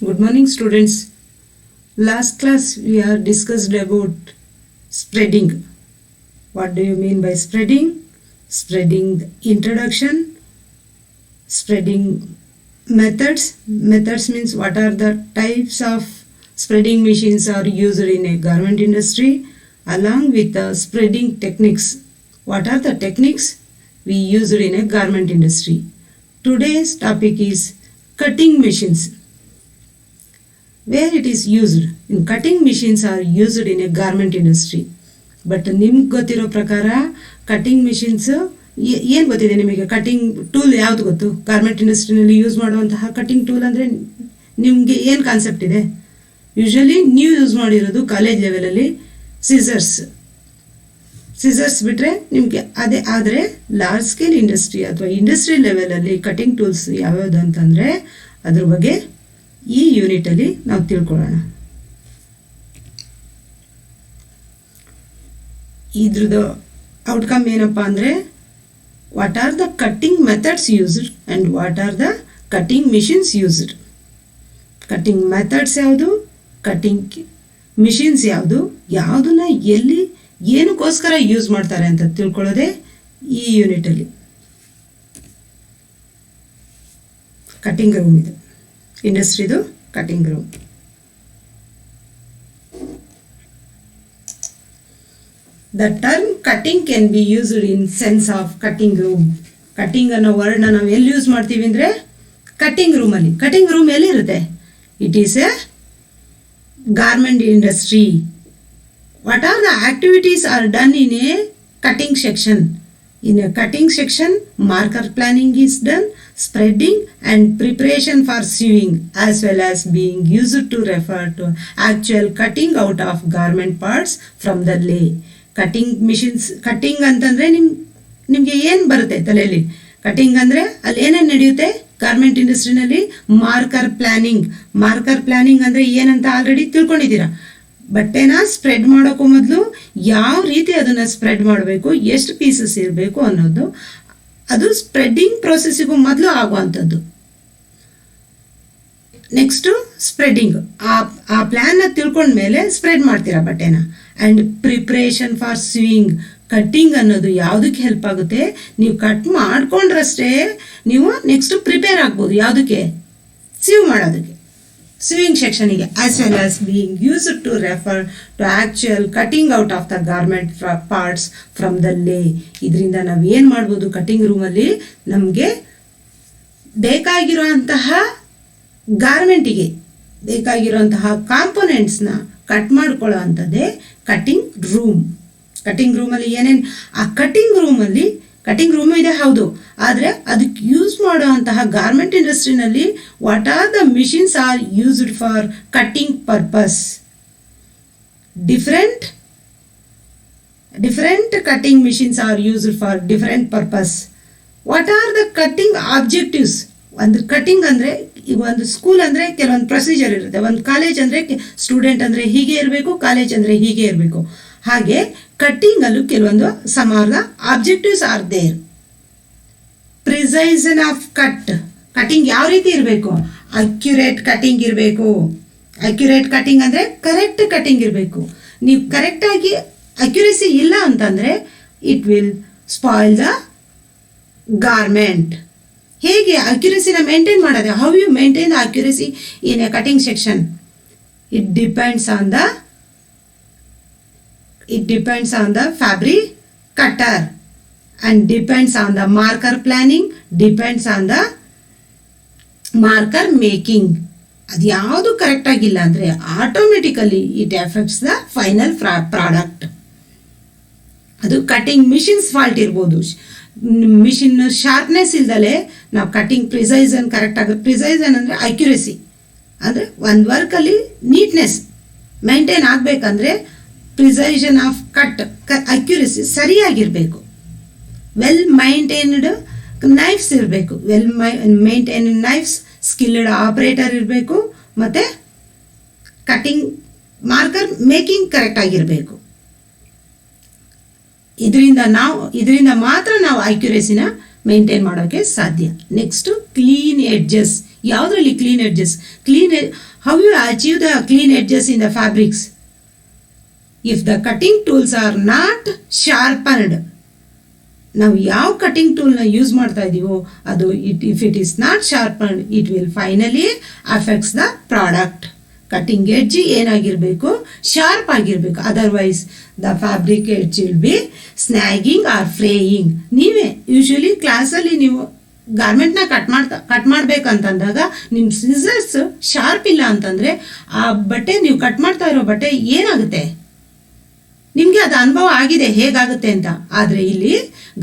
Good morning, students. Last class we have discussed about spreading. What do you mean by spreading? Spreading the introduction, spreading methods. Methods means what are the types of spreading machines are used in a garment industry, along with the spreading techniques. What are the techniques we used in a garment industry? Today's topic is cutting machines. Where it is used in cutting machines are used in a garment industry. But ನಿಮ್ಗೆ ಗೊತ್ತಿರೋ ಪ್ರಕಾರ cutting machines ಏನು ಗೊತ್ತಿದೆ ನಿಮಗೆ? Cutting tool ಯಾವುದು ಗೊತ್ತು? Garment ಇಂಡಸ್ಟ್ರಿನಲ್ಲಿ use ಮಾಡುವಂತಹ cutting tool ಅಂದರೆ ನಿಮಗೆ ಏನು ಕಾನ್ಸೆಪ್ಟ್ ಇದೆ? ಯೂಶ್ವಲಿ ನೀವು ಯೂಸ್ ಮಾಡಿರೋದು ಕಾಲೇಜ್ ಲೆವೆಲಲ್ಲಿ ಸಿಸರ್ಸ್ ಬಿಟ್ಟರೆ ನಿಮಗೆ ಅದೇ. ಆದರೆ ಲಾರ್ಜ್ ಸ್ಕೇಲ್ ಇಂಡಸ್ಟ್ರಿ ಅಥವಾ ಇಂಡಸ್ಟ್ರಿ ಲೆವೆಲಲ್ಲಿ ಕಟಿಂಗ್ ಟೂಲ್ಸ್ ಯಾವ್ಯಾವುದು ಅಂತಂದರೆ ಅದ್ರ ಬಗ್ಗೆ ಈ ಯೂನಿಟಲ್ಲಿ ನಾವು ತಿಳ್ಕೊಳ್ಳೋಣ. ಇದ್ರದ್ದು ಔಟ್ಕಮ್ ಏನಪ್ಪ ಅಂದರೆ what are the cutting methods used and what are the cutting machines used. Cutting methods ಯಾವುದು, ಕಟ್ಟಿಂಗ್ ಮಿಷಿನ್ಸ್ ಯಾವುದು, ಯಾವುದನ್ನ ಎಲ್ಲಿ ಏನಕ್ಕೋಸ್ಕರ ಯೂಸ್ ಮಾಡ್ತಾರೆ ಅಂತ ತಿಳ್ಕೊಳ್ಳೋದೇ ಈ ಯೂನಿಟಲ್ಲಿ. ಕಟ್ಟಿಂಗ್ ರೂಮ್ ಇದು, ಇಂಡಸ್ಟ್ರಿದು cutting room. The term cutting can be used in sense of cutting room. Cutting ಅನ್ನೋ ವರ್ಡ್ನ ನಾವು ಎಲ್ಲಿ ಯೂಸ್ ಮಾಡ್ತೀವಿ ಅಂದರೆ ಕಟ್ಟಿಂಗ್ ರೂಮಲ್ಲಿ. ಕಟ್ಟಿಂಗ್ ರೂಮ್ ಎಲ್ಲಿರುತ್ತೆ? It is A garment industry. What are the activities are done in a cutting section? In a cutting section, marker planning is done, spreading and preparation for sewing, as well as being used to refer to actual cutting out of garment parts from the lay. Cutting machines, cutting ಅಂತಂದರೆ ನಿಮಗೆ ಏನು ಬರುತ್ತೆ ತಲೆಯಲ್ಲಿ? Cutting ಅಂದರೆ ಅಲ್ಲಿ ಏನೇನು ನಡೆಯುತ್ತೆ garment ಇಂಡಸ್ಟ್ರಿನಲ್ಲಿ? Marker planning ಅಂದರೆ ಏನಂತ ಆಲ್ರೆಡಿ ತಿಳ್ಕೊಂಡಿದ್ದೀರಾ. ಬಟ್ಟೆನ ಸ್ಪ್ರೆಡ್ ಮಾಡೋಕ್ಕೂ ಮೊದಲು ಯಾವ ರೀತಿ ಅದನ್ನು ಸ್ಪ್ರೆಡ್ ಮಾಡಬೇಕು, ಎಷ್ಟು ಪೀಸಸ್ ಇರಬೇಕು ಅನ್ನೋದು, ಅದು ಸ್ಪ್ರೆಡ್ಡಿಂಗ್ ಪ್ರೊಸೆಸ್ಸಿಗೂ ಮೊದಲು ಆಗುವಂಥದ್ದು. ನೆಕ್ಸ್ಟು ಸ್ಪ್ರೆಡ್ಡಿಂಗ್, ಆ ಪ್ಲ್ಯಾನ್ನ ತಿಳ್ಕೊಂಡ್ಮೇಲೆ ಸ್ಪ್ರೆಡ್ ಮಾಡ್ತೀರಾ ಬಟ್ಟೆನ. And preparation for swing, cutting ಅನ್ನೋದು ಯಾವುದಕ್ಕೆ ಹೆಲ್ಪ್ ಆಗುತ್ತೆ? ನೀವು ಕಟ್ ಮಾಡ್ಕೊಂಡ್ರಷ್ಟೇ ನೀವು ನೆಕ್ಸ್ಟು ಪ್ರಿಪೇರ್ ಆಗ್ಬೋದು. ಯಾವುದಕ್ಕೆ? ಸೀವ್ ಮಾಡೋದಕ್ಕೆ, sewing ಸೆಕ್ಷನಿಗೆ. As well as being used to refer to actual cutting out of the garment parts from the lay. ಇದರಿಂದ ನಾವು ಏನು ಮಾಡ್ಬೋದು ಕಟಿಂಗ್ ರೂಮಲ್ಲಿ? ನಮಗೆ ಬೇಕಾಗಿರುವಂತಹ ಗಾರ್ಮೆಂಟಿಗೆ ಬೇಕಾಗಿರುವಂತಹ ಕಾಂಪೊನೆಂಟ್ಸ್ನ ಕಟ್ ಮಾಡ್ಕೊಳ್ಳೋ ಅಂಥದ್ದೇ ಕಟಿಂಗ್ ರೂಮ್. ಕಟಿಂಗ್ ರೂಮಲ್ಲಿ ಏನೇನು, ಆ ಕಟಿಂಗ್ ರೂಮ್ ಇದೆ ಹೌದು, ಆದರೆ ಅದಕ್ಕೆ ಯೂಸ್ ಮಾಡುವಂತಹ ಗಾರ್ಮೆಂಟ್ ಇಂಡಸ್ಟ್ರಿನಲ್ಲಿ what are the machines are used for cutting purpose. Different cutting machines are used for different purpose. What are the cutting objectives? ಒಂದು ಕಟ್ಟಿಂಗ್ ಅಂದರೆ ಈಗ ಒಂದು ಸ್ಕೂಲ್ ಅಂದರೆ ಕೆಲವೊಂದು ಪ್ರೊಸೀಜರ್ ಇರುತ್ತೆ, ಒಂದು ಕಾಲೇಜ್ ಅಂದರೆ ಸ್ಟೂಡೆಂಟ್ ಅಂದರೆ ಹೀಗೆ ಇರಬೇಕು, ಕಾಲೇಜ್ ಅಂದರೆ ಹೀಗೆ ಇರಬೇಕು. ಹಾಗೆ ಕಟ್ಟಿಂಗಲ್ಲೂ ಕೆಲವೊಂದು ಸಮಾನ objectives are there. Precision of cutting ಯಾವ ರೀತಿ ಇರಬೇಕು? ಅಕ್ಯುರೇಟ್ ಕಟ್ಟಿಂಗ್ ಇರಬೇಕು. ಅಕ್ಯುರೇಟ್ ಕಟ್ಟಿಂಗ್ ಅಂದರೆ ಕರೆಕ್ಟ್ ಕಟ್ಟಿಂಗ್ ಇರಬೇಕು. ನೀವು ಕರೆಕ್ಟಾಗಿ ಅಕ್ಯುರೇಸಿ ಇಲ್ಲ ಅಂತಂದರೆ it will spoil the garment. ಹೇಗೆ ಅಕ್ಯುರೇಸಿನ ಮೇಂಟೈನ್ ಮಾಡೋದು? How you maintain the accuracy in a cutting section? It depends on the fabric cutter and depends on the marker planning, depends on the marker making. ಅದು ಯಾವುದು correct ಆಗಿಲ್ಲ ಅಂದರೆ automatically it effects the final product. ಅದು cutting machines fault ಇರ್ಬೋದು. Machine sharpness ಇಲ್ದಲೆ ನಾವು cutting ಪ್ರಿಸೈಸನ್ correct ಆಗುತ್ತೆ. ಪ್ರಿಸೈಸನ್ ಅಂದರೆ accuracy, ಅಂದರೆ ಒಂದು ವರ್ಕಲ್ಲಿ ನೀಟ್ನೆಸ್ ಮೇಂಟೈನ್ ಆಗಬೇಕಂದ್ರೆ ಪ್ರಿಸೈಷನ್ ಆಫ್ ಅಕ್ಯುರೇಸಿ ಸರಿಯಾಗಿರಬೇಕು. ವೆಲ್ ಮೈಂಟೈನ್ಡ್ ನೈಫ್ಸ್ ಇರಬೇಕು. ಮೇಂಟೈನ್ಡ್ ನೈಫ್ಸ್, ಸ್ಕಿಲ್ಡ್ ಆಪರೇಟರ್ ಇರಬೇಕು, ಮತ್ತು ಕಟಿಂಗ್ ಮಾರ್ಕರ್ ಮೇಕಿಂಗ್ ಕರೆಕ್ಟ್ ಆಗಿರಬೇಕು. ಇದರಿಂದ ಮಾತ್ರ ನಾವು ಅಕ್ಯುರೇಸಿನ ಮೇಂಟೈನ್ ಮಾಡೋಕ್ಕೆ ಸಾಧ್ಯ. Next clean edges. ಯಾವುದರಲ್ಲಿ clean edges? How you achieve the clean edges in the fabrics? If the cutting tools are not sharpened, ನಾವು ಯಾವ ಕಟಿಂಗ್ ಟೂಲ್ನ ಯೂಸ್ ಮಾಡ್ತಾ ಇದ್ದೀವೋ ಅದು if it is not sharpened it will finally affects the product. Cutting edge ಏನಾಗಿರಬೇಕು? Sharp ಆಗಿರಬೇಕು. Otherwise the fabric edge will be snagging or fraying. ನೀವೇ usually ಕ್ಲಾಸಲ್ಲಿ ನೀವು ಗಾರ್ಮೆಂಟ್ನ ಕಟ್ ಮಾಡ್ಬೇಕಂತಂದಾಗ ನಿಮ್ಮ ಸಿಸರ್ಸ್ ಶಾರ್ಪ್ ಇಲ್ಲ ಅಂತಂದರೆ ಆ ಬಟ್ಟೆ ನೀವು ಕಟ್ ಮಾಡ್ತಾ ಇರೋ ಬಟ್ಟೆ ಏನಾಗುತ್ತೆ? ನಿಮಗೆ ಅದು ಅನುಭವ ಆಗಿದೆ ಹೇಗಾಗುತ್ತೆ ಅಂತ. ಆದರೆ ಇಲ್ಲಿ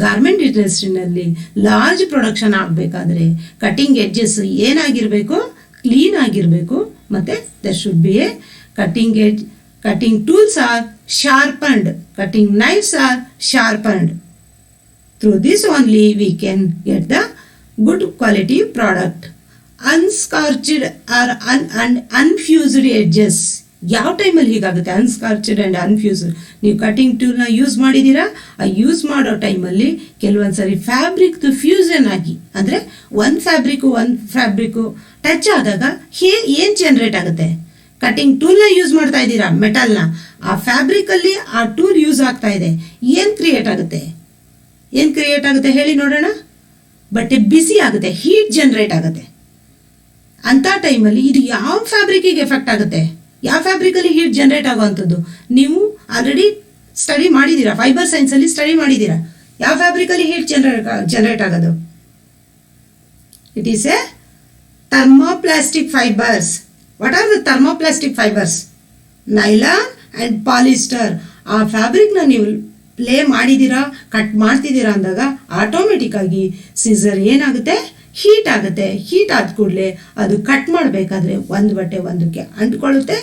ಗಾರ್ಮೆಂಟ್ ಇಂಡಸ್ಟ್ರಿನಲ್ಲಿ ಲಾರ್ಜ್ ಪ್ರೊಡಕ್ಷನ್ ಆಗಬೇಕಾದ್ರೆ ಕಟಿಂಗ್ ಎಡ್ಜಸ್ ಏನಾಗಿರಬೇಕು? ಕ್ಲೀನ್ ಆಗಿರಬೇಕು. ಮತ್ತು there should be a cutting edge. Cutting tools are sharpened, cutting knives are sharpened. Through this only we can get the good quality product. Unscorched or unfused edges. ಯಾವ ಟೈಮಲ್ಲಿ ಹೀಗಾಗುತ್ತೆ? ಅನ್ಸ್ಕಾರ್ಚ್ಡ್ and ಅನ್ಫ್ಯೂಸ್ಡ್. ನೀವು cutting ಟೂಲ್ನ use ಮಾಡಿದ್ದೀರಾ, ಆ use ಮಾಡೋ ಟೈಮಲ್ಲಿ ಕೆಲವೊಂದು ಸರಿ ಫ್ಯಾಬ್ರಿಕ್ದು ಫ್ಯೂಷನ್ ಆಗಿ, ಅಂದರೆ ಒಂದು ಫ್ಯಾಬ್ರಿಕ್ಕು ಟಚ್ ಆದಾಗ ಏನು ಜನರೇಟ್ ಆಗುತ್ತೆ? ಕಟಿಂಗ್ ಟೂಲ್ನ ಯೂಸ್ ಮಾಡ್ತಾ ಇದ್ದೀರಾ, ಮೆಟಲ್ನ, ಆ ಫ್ಯಾಬ್ರಿಕಲ್ಲಿ ಆ ಟೂಲ್ ಯೂಸ್ ಆಗ್ತಾ ಇದೆ, ಏನು ಕ್ರಿಯೇಟ್ ಆಗುತ್ತೆ ಹೇಳಿ ನೋಡೋಣ? ಬಟ್ಟೆ ಬಿಸಿ ಆಗುತ್ತೆ, ಹೀಟ್ ಜನರೇಟ್ ಆಗುತ್ತೆ. ಅಂಥ ಟೈಮಲ್ಲಿ ಇದು ಯಾವ ಫ್ಯಾಬ್ರಿಕ್ಕಿಗೆ ಎಫೆಕ್ಟ್ ಆಗುತ್ತೆ? ಯಾವ ಫ್ಯಾಬ್ರಿಕಲ್ಲಿ ಹೀಟ್ ಜನರೇಟ್ ಆಗುವಂಥದ್ದು? ನೀವು ಆಲ್ರೆಡಿ ಸ್ಟಡಿ ಮಾಡಿದ್ದೀರಾ, ಫೈಬರ್ ಸೈನ್ಸಲ್ಲಿ ಸ್ಟಡಿ ಮಾಡಿದ್ದೀರಾ. ಯಾವ ಫ್ಯಾಬ್ರಿಕಲ್ಲಿ ಹೀಟ್ ಜನರೇಟ್ ಆಗೋದು? It is A thermoplastic fibers. What are the thermoplastic fibers? Nylon and polyester. ಆ ಫ್ಯಾಬ್ರಿಕ್ನ ನೀವು ಪ್ಲೇ ಮಾಡಿದ್ದೀರಾ, ಕಟ್ ಮಾಡ್ತಿದ್ದೀರಾ ಅಂದಾಗ ಆಟೋಮೆಟಿಕ್ಕಾಗಿ ಸೀಸರ್ ಏನಾಗುತ್ತೆ? ಹೀಟ್ ಆಗುತ್ತೆ. ಹೀಟ್ ಆದ ಕೂಡಲೇ ಅದು ಕಟ್ ಮಾಡಬೇಕಾದ್ರೆ ಒಂದು ಬಟ್ಟೆ ಒಂದಕ್ಕೆ ಅಂಟ್ಕೊಳ್ಳುತ್ತೆ,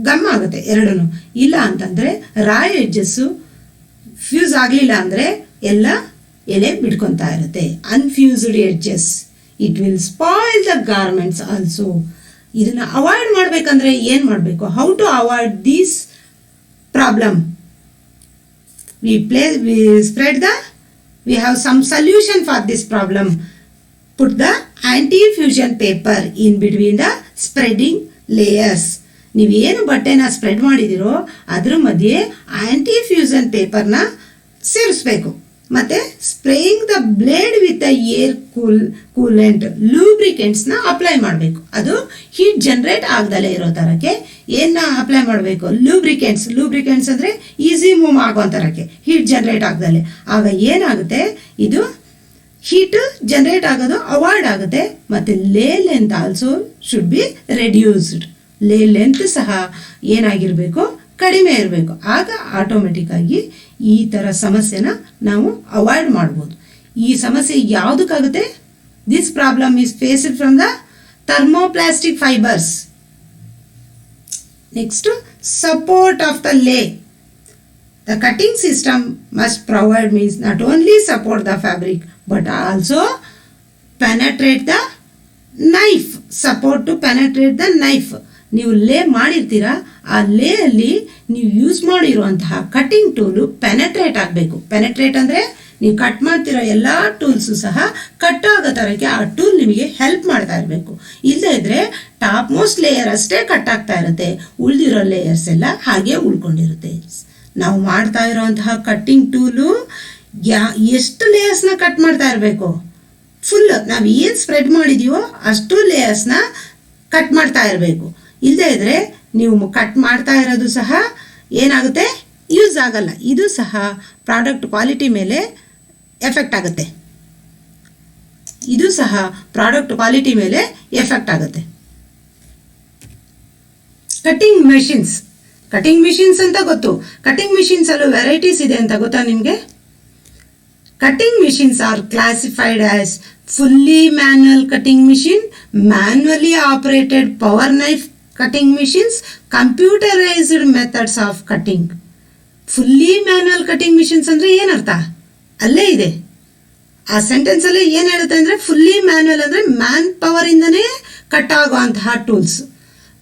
ಗಮ್ ಆಗುತ್ತೆ ಎರಡೂ. ಇಲ್ಲ ಅಂತಂದರೆ ರಾ ಎಡ್ಜಸ್ಸು ಫ್ಯೂಸ್ ಆಗಲಿಲ್ಲ ಅಂದರೆ ಎಲ್ಲ ಎಲೆ ಬಿಡ್ಕೊತಾ ಇರುತ್ತೆ. Unfused edges, it will spoil the garments also. ಇದನ್ನು ಅವಾಯ್ಡ್ ಮಾಡಬೇಕಂದ್ರೆ ಏನು ಮಾಡಬೇಕು? How to avoid these problem? we have some solution for this problem. Put the anti-fusion paper in between the spreading layers. ನೀವು ಏನು ಬಟ್ಟೆನ ಸ್ಪ್ರೆಡ್ ಮಾಡಿದಿರೋ ಅದ್ರ ಮಧ್ಯೆ aunty-fusion ಪೇಪರ್ನ ಸೇರಿಸ್ಬೇಕು. ಮತ್ತು spraying the blade with the air coolant ಲೂಬ್ರಿಕೆಂಟ್ಸ್ನ ಅಪ್ಲೈ ಮಾಡಬೇಕು. ಅದು ಹೀಟ್ ಜನರೇಟ್ ಆಗದಲ್ಲೇ ಇರೋ ಥರಕ್ಕೆ ಏನ ಅಪ್ಲೈ ಮಾಡಬೇಕು? ಲೂಬ್ರಿಕೆಂಟ್ಸ್ ಅಂದರೆ ಈಸಿ ಮೂವ್ ಆಗೋ ಥರಕ್ಕೆ, ಹೀಟ್ ಜನರೇಟ್ ಆಗದಲ್ಲೇ. ಆಗ ಏನಾಗುತ್ತೆ? ಇದು ಹೀಟ್ ಜನರೇಟ್ ಆಗೋದು ಅವಾಯ್ಡ್ ಆಗುತ್ತೆ. ಮತ್ತು ಲೇ length also should be reduced. ಲೇ ಲೆಂತ್ ಸಹ ಏನಾಗಿರಬೇಕು? ಕಡಿಮೆ ಇರಬೇಕು. ಆಗ ಆಟೋಮೆಟಿಕ್ಕಾಗಿ ಈ ಥರ ಸಮಸ್ಯೆನ ನಾವು ಅವಾಯ್ಡ್ ಮಾಡ್ಬೋದು. ಈ ಸಮಸ್ಯೆ ಯಾವುದಕ್ಕಾಗುತ್ತೆ? This problem is faced from the thermoplastic fibres. Next, support of the lay. The cutting system must provide means not only support the fabric but also penetrate the knife. Support to penetrate the knife. ನೀವು ಲೇ ಮಾಡಿರ್ತೀರಾ, ಆ ಲೇ ಅಲ್ಲಿ ನೀವು use ಮಾಡಿರುವಂತಹ cutting tool penetrate ಆಗಬೇಕು. Penetrate ಅಂದರೆ ನೀವು ಕಟ್ ಮಾಡ್ತಿರೋ ಎಲ್ಲ ಟೂಲ್ಸು ಸಹ ಕಟ್ ಆಗೋ ಥರಕ್ಕೆ ಆ ಟೂಲ್ ನಿಮಗೆ ಹೆಲ್ಪ್ ಮಾಡ್ತಾ ಇರಬೇಕು. ಇಲ್ಲದೇ ಇದ್ದರೆ ಟಾಪ್ ಮೋಸ್ಟ್ ಲೇಯರ್ ಅಷ್ಟೇ ಕಟ್ ಆಗ್ತಾ ಇರುತ್ತೆ, ಉಳಿದಿರೋ ಲೇಯರ್ಸ್ ಎಲ್ಲ ಹಾಗೆ ಉಳ್ಕೊಂಡಿರುತ್ತೆ. ನಾವು ಮಾಡ್ತಾ ಇರೋವಂತಹ ಕಟ್ಟಿಂಗ್ ಟೂಲು ಎಷ್ಟು ಲೇಯರ್ಸ್ನ ಕಟ್ ಮಾಡ್ತಾ ಇರಬೇಕು? ಫುಲ್ ನಾವು ಏನು ಸ್ಪ್ರೆಡ್ ಮಾಡಿದೀವೋ ಅಷ್ಟು ಲೇಯರ್ಸ್ನ ಕಟ್ ಮಾಡ್ತಾ ಇರಬೇಕು. ಇಲ್ಲದೇ ಇದ್ದರೆ ನೀವು ಕಟ್ ಮಾಡ್ತಾ ಇರೋದು ಸಹ ಏನಾಗುತ್ತೆ? ಯೂಸ್ ಆಗಲ್ಲ. ಇದು ಸಹ ಪ್ರಾಡಕ್ಟ್ ಕ್ವಾಲಿಟಿ ಮೇಲೆ ಎಫೆಕ್ಟ್ ಆಗುತ್ತೆ. ಕಟ್ಟಿಂಗ್ ಮೆಷಿನ್ಸ್ ಅಂತ ಗೊತ್ತು. ಕಟಿಂಗ್ ಮಿಷಿನ್ಸಲ್ಲೂ ವೆರೈಟೀಸ್ ಇದೆ ಅಂತ ಗೊತ್ತಾ ನಿಮಗೆ? Cutting machines are classified as fully manual cutting machine, manually operated power knife cutting machines, computerised methods of cutting. Fully manual cutting machines ಅಂದರೆ ಏನರ್ಥ? ಅಲ್ಲೇ ಇದೆ ಆ ಸೆಂಟೆನ್ಸಲ್ಲೇ ಏನು ಹೇಳುತ್ತೆ ಅಂದರೆ, ಫುಲ್ಲಿ ಮ್ಯಾನ್ಯುವಲ್ ಅಂದರೆ ಮ್ಯಾನ್ ಪವರಿಂದನೇ ಕಟ್ ಆಗುವಂತಹ tools.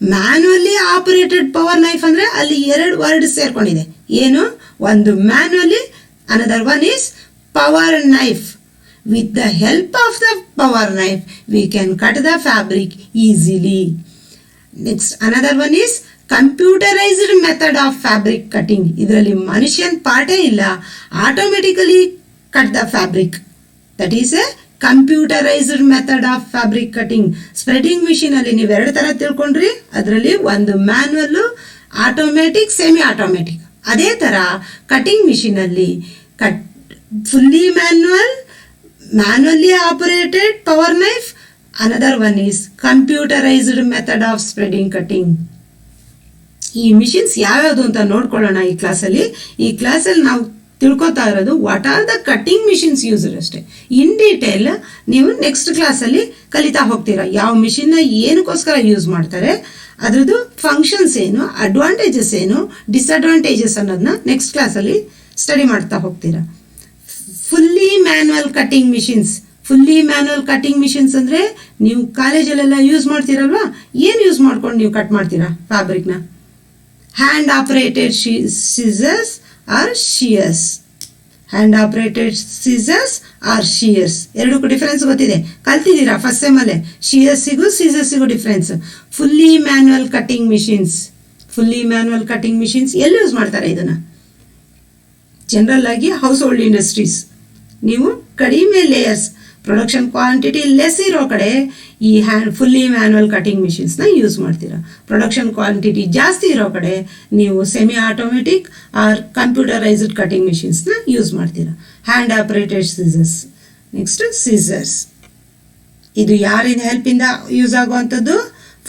Manually operated power knife ಅಂದರೆ ಅಲ್ಲಿ ಎರಡು ವರ್ಡ್ ಸೇರ್ಕೊಂಡಿದೆ. ಏನು? ಒಂದು manually, another one is power knife. With the help of the power knife, we can cut the fabric easily. Next, another one is computerized method of fabric cutting. ಇದರಲ್ಲಿ ಮನುಷ್ಯನ ಪಾಠೇ ಇಲ್ಲ, automatically cut the fabric. That is A computerised method of fabric cutting. Spreading machine ಅಲ್ಲಿ ನೀವು ಎರಡು ತರ ತಿಳ್ಕೊಂಡ್ರಿ, ಅದರಲ್ಲಿ ಒಂದು manual, automatic, semi automatic. ಅದೇ ತರ ಕಟಿಂಗ್ ಮಿಷಿನ್ ಅಲ್ಲಿ fully manually operated power knife. Another one is computerized method of spreading cutting. ಈ ಮಿಷಿನ್ಸ್ ಯಾವ್ಯಾವುದು ಅಂತ ನೋಡ್ಕೊಳ್ಳೋಣ ಈ ಕ್ಲಾಸಲ್ಲಿ. ಈ ಕ್ಲಾಸಲ್ಲಿ ನಾವು ತಿಳ್ಕೊತಾ ಇರೋದು what are the cutting machines user ಅಷ್ಟೇ. ಇನ್ ಡೀಟೇಲ್ ನೀವು ನೆಕ್ಸ್ಟ್ ಕ್ಲಾಸಲ್ಲಿ ಕಲಿತಾ ಹೋಗ್ತೀರಾ. ಯಾವ ಮಿಷಿನ್ನ ಏನಕ್ಕೋಸ್ಕರ ಯೂಸ್ ಮಾಡ್ತಾರೆ, ಅದ್ರದ್ದು ಫಂಕ್ಷನ್ಸ್ ಏನು, ಅಡ್ವಾಂಟೇಜಸ್ ಏನು, ಡಿಸ್ಅಡ್ವಾಂಟೇಜಸ್ ಅನ್ನೋದನ್ನ ನೆಕ್ಸ್ಟ್ ಕ್ಲಾಸಲ್ಲಿ ಸ್ಟಡಿ ಮಾಡ್ತಾ ಹೋಗ್ತೀರಾ. Fully manual cutting machines. Fully manual cutting machines ಅಂದರೆ ನೀವು ಕಾಲೇಜಲ್ಲೆಲ್ಲ ಯೂಸ್ ಮಾಡ್ತೀರಲ್ವಾ, ಏನು ಯೂಸ್ ಮಾಡ್ಕೊಂಡು ನೀವು ಕಟ್ ಮಾಡ್ತೀರಾ ಫ್ಯಾಬ್ರಿಕ್ನ? Hand operated scissors or shears. Hand operated scissors or shears ಎರಡಕ್ಕೂ ಡಿಫ್ರೆನ್ಸ್ ಗೊತ್ತಿದೆ, ಕಲ್ತಿದ್ದೀರಾ ಫಸ್ಟ್ ಸೆಮಲ್ಲೇ. ಶಿಯರ್ಸಿಗೂ ಸಿಸರ್ಸಿಗೂ difference. Fully manual cutting machines. Fully manual cutting machines ಎಲ್ಲಿ ಯೂಸ್ ಮಾಡ್ತಾರೆ ಇದನ್ನು? ಜನರಲ್ ಆಗಿ ಹೌಸ್ ಹೋಲ್ಡ್ ಇಂಡಸ್ಟ್ರೀಸ್. ನೀವು ಕಡಿಮೆ ಲೇಯರ್ಸ್, ಪ್ರೊಡಕ್ಷನ್ ಕ್ವಾಂಟಿಟಿ ಲೆಸ್ ಇರೋ ಕಡೆ ಈ ಫುಲ್ಲಿ ಮ್ಯಾನ್ಯಲ್ ಕಟಿಂಗ್ ಮಿಷಿನ್ಸ್ನ ಯೂಸ್ ಮಾಡ್ತೀರಾ. ಪ್ರೊಡಕ್ಷನ್ ಕ್ವಾಂಟಿಟಿ ಜಾಸ್ತಿ ಇರೋ ಕಡೆ ನೀವು semi automatic or computerised cutting ಮಿಷಿನ್ಸ್ನ ಯೂಸ್ ಮಾಡ್ತೀರಾ. Hand operated scissors. Next scissors. ಇದು ಯಾರಿಂದ ಹೆಲ್ಪಿಂದ ಯೂಸ್ ಆಗುವಂಥದ್ದು?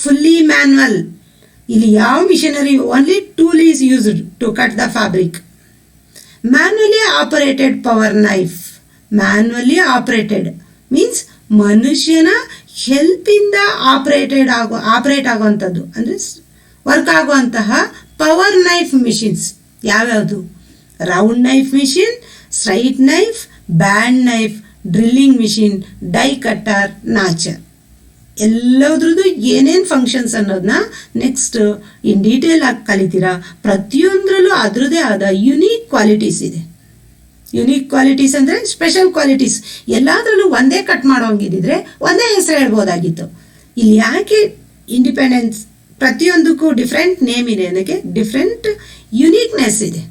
Fully manual. ಇಲ್ಲಿ ಯಾವ machinery, only tool is used to cut the fabric. Manually operated power knife. Manually operated means ಮನುಷ್ಯನ ಹೆಲ್ಪಿಂದ ಆಪರೇಟ್ ಆಗುವಂಥದ್ದು, ಅಂದರೆ ವರ್ಕ್ ಆಗುವಂತಹ ಪವರ್ ನೈಫ್ ಮಿಷಿನ್ಸ್ ಯಾವ್ಯಾವುದು? Round knife machine, straight knife, band knife, drilling machine, die cutter, notcher. ಎಲ್ಲದ್ರದ್ದು ಏನೇನು functions ಅನ್ನೋದನ್ನ next in detail ಆಗಿ ಕಲಿತೀರಾ. ಪ್ರತಿಯೊಂದರಲ್ಲೂ ಅದರದೇ ಆದ ಯುನೀಕ್ ಕ್ವಾಲಿಟೀಸ್ ಇದೆ. ಯುನೀಕ್ ಕ್ವಾಲಿಟೀಸ್ ಅಂದರೆ ಸ್ಪೆಷಲ್ ಕ್ವಾಲಿಟೀಸ್. ಎಲ್ಲದರಲ್ಲೂ ಒಂದೇ ಕಟ್ ಮಾಡೋಂಗಿದ್ದಿದ್ರೆ ಒಂದೇ ಹೆಸರು ಹೇಳ್ಬೋದಾಗಿತ್ತು. ಇಲ್ಲಿ ಯಾಕೆ ಇಂಡಿಪೆಂಡೆನ್ಸ್, ಪ್ರತಿಯೊಂದಕ್ಕೂ ಡಿಫ್ರೆಂಟ್ ನೇಮ್ ಇದೆ, ಅದಕ್ಕೆ ಡಿಫ್ರೆಂಟ್ ಯುನೀಕ್ನೆಸ್ ಇದೆ,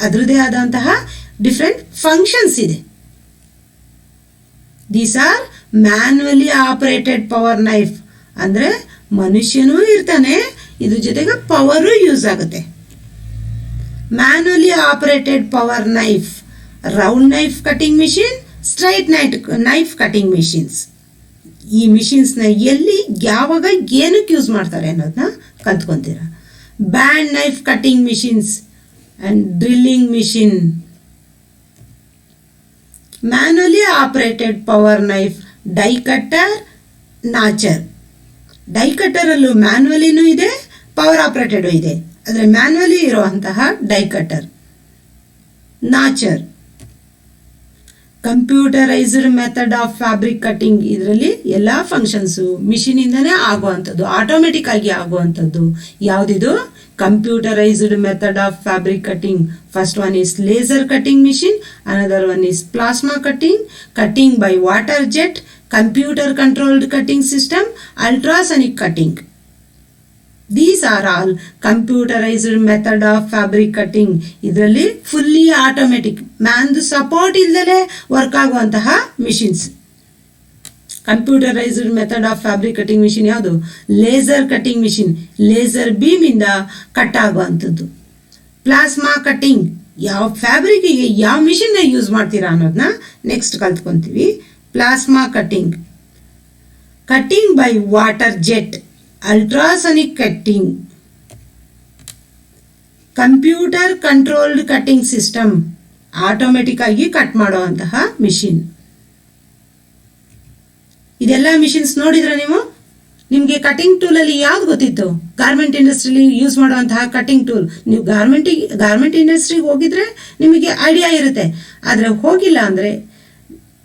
ಅದರದೇ ಆದಂತಹ ಡಿಫ್ರೆಂಟ್ ಫಂಕ್ಷನ್ಸ್ ಇದೆ. These are manually operated power knife. ಅಂದರೆ ಮನುಷ್ಯನೂ ಇರ್ತಾನೆ, ಇದ್ರ ಜೊತೆಗೆ ಪವರು ಯೂಸ್ ಆಗುತ್ತೆ. Manually operated power knife, round knife cutting machine, straight knife cutting machines. ಈ ಮಿಷಿನ್ಸ್ನ ಎಲ್ಲಿ ಯಾವಾಗ ಏನಕ್ಕೆ ಯೂಸ್ ಮಾಡ್ತಾರೆ ಅನ್ನೋದನ್ನ ಕಲ್ತ್ಕೊತೀರ. Band knife cutting machines and drilling machine. Manually operated power knife, die cutter, notcher. ಡೈ ಕಟ್ಟರಲ್ಲೂ ಮ್ಯಾನ್ಯಲಿನೂ ಇದೆ, ಪವರ್ ಆಪರೇಟೆಡು ಇದೆ. ಆದರೆ ಮ್ಯಾನ್ಯಲಿ ಇರುವಂತಹ die cutter. Notcher computerised method of fabric cutting. ಇದರಲ್ಲಿ ಎಲ್ಲ ಫಂಕ್ಷನ್ಸು ಮಿಷಿನಿಂದನೇ ಆಗುವಂಥದ್ದು, ಆಟೋಮೆಟಿಕ್ ಆಗಿ ಆಗುವಂಥದ್ದು. ಯಾವುದಿದು? Computerised method of fabric cutting. First one is laser cutting machine, another one is plasma cutting, cutting by water jet, computer controlled cutting system, ultrasonic cutting. These are all computerized method of fabric cutting. ಇದರಲ್ಲಿ fully automatic, ಮ್ಯಾನ್ದು support ಇಲ್ಲದೆ work ಆಗುವಂತಹ machines. Computerised method of fabric cutting machine ಯಾವುದು? Laser cutting machine, laser ಬೀಮಿಂದ cut ಆಗುವಂಥದ್ದು. Plasma cutting, ಯಾವ ಫ್ಯಾಬ್ರಿಕ್ಗೆ ಯಾವ ಮಿಷಿನ್ನ ಯೂಸ್ ಮಾಡ್ತೀರಾ ಅನ್ನೋದನ್ನ ನೆಕ್ಸ್ಟ್ ಕಲ್ತ್ಕೊತೀವಿ. Plasma cutting, cutting by water jet, ultrasonic cutting, computer controlled cutting system, automatic ಆಗಿ ಕಟ್ ಮಾಡುವಂತಹ ಮಿಷಿನ್. ಇದೆಲ್ಲ ಮಿಷಿನ್ಸ್ ನೋಡಿದ್ರೆ ನೀವು, ನಿಮಗೆ ಕಟಿಂಗ್ ಟೂಲಲ್ಲಿ ಯಾವ್ದು ಗೊತ್ತಿತ್ತು? ಗಾರ್ಮೆಂಟ್ ಇಂಡಸ್ಟ್ರಿಲಿ ಯೂಸ್ ಮಾಡುವಂತಹ ಕಟಿಂಗ್ ಟೂಲ್. ನೀವು ಗಾರ್ಮೆಂಟ್ ಇಂಡಸ್ಟ್ರಿಗೆ ಹೋಗಿದ್ರೆ ನಿಮಗೆ ಐಡಿಯಾ ಇರುತ್ತೆ. ಆದರೆ ಹೋಗಿಲ್ಲ ಅಂದರೆ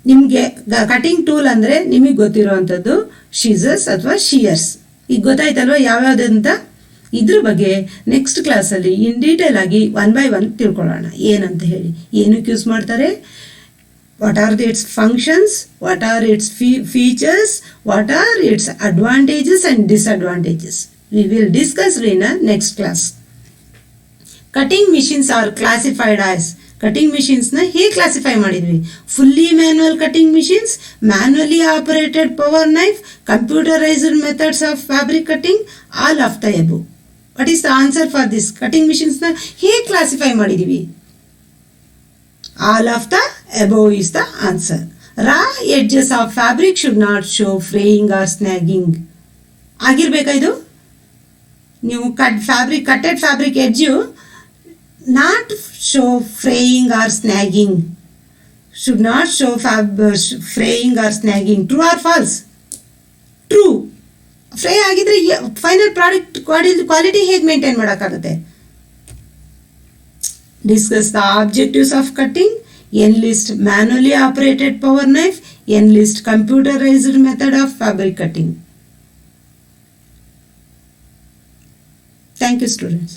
ನಿಮಗೆ ಕಟಿಂಗ್ ಟೂಲ್ ಅಂದರೆ ನಿಮಗೆ ಗೊತ್ತಿರುವಂಥದ್ದು ಶೀಸರ್ಸ್ ಅಥವಾ ಶಿಯರ್ಸ್. ಈಗ ಗೊತ್ತಾಯ್ತಲ್ವ ಯಾವ್ಯಾವುದಂತ? ಇದ್ರ ಬಗ್ಗೆ ನೆಕ್ಸ್ಟ್ ಕ್ಲಾಸಲ್ಲಿ ಇನ್ ಡೀಟೇಲ್ ಆಗಿ 1 by 1 ತಿಳ್ಕೊಳ್ಳೋಣ. ಏನಂತ ಹೇಳಿ, ಏನಕ್ಕೆ ಯೂಸ್ ಮಾಡ್ತಾರೆ, what are its functions, what are its features, what are its advantages and disadvantages. We will discuss in a next class. Cutting machines are classified as, cutting ಮಿಷಿನ್ಸ್ನ ಹೇಗೆ classify ಮಾಡಿದ್ವಿ? Fully manual cutting machines, manually operated power knife, computerised methods of fabric cutting, all of the above. What is the answer for this? Cutting ಮಿಷಿನ್ಸ್ನ ಹೇಗೆ classify ಮಾಡಿದ್ದೀವಿ? All of the above is the answer. Raw edges of fabric should not show fraying or snagging. ಆಗಿರ್ಬೇಕಾ ಇದು? ನೀವು cutted fabric edge not show fraying or snagging, should not show fraying or snagging. True or false? True. Fray ಆಗಿದ್ರೆ final product quality ಹೇಗೆ maintain ಮಾಡೋಕ್ಕಾಗುತ್ತೆ? Discuss the objectives of cutting. Enlist manually operated power knife, enlist computerised method of fabric cutting. Thank you students.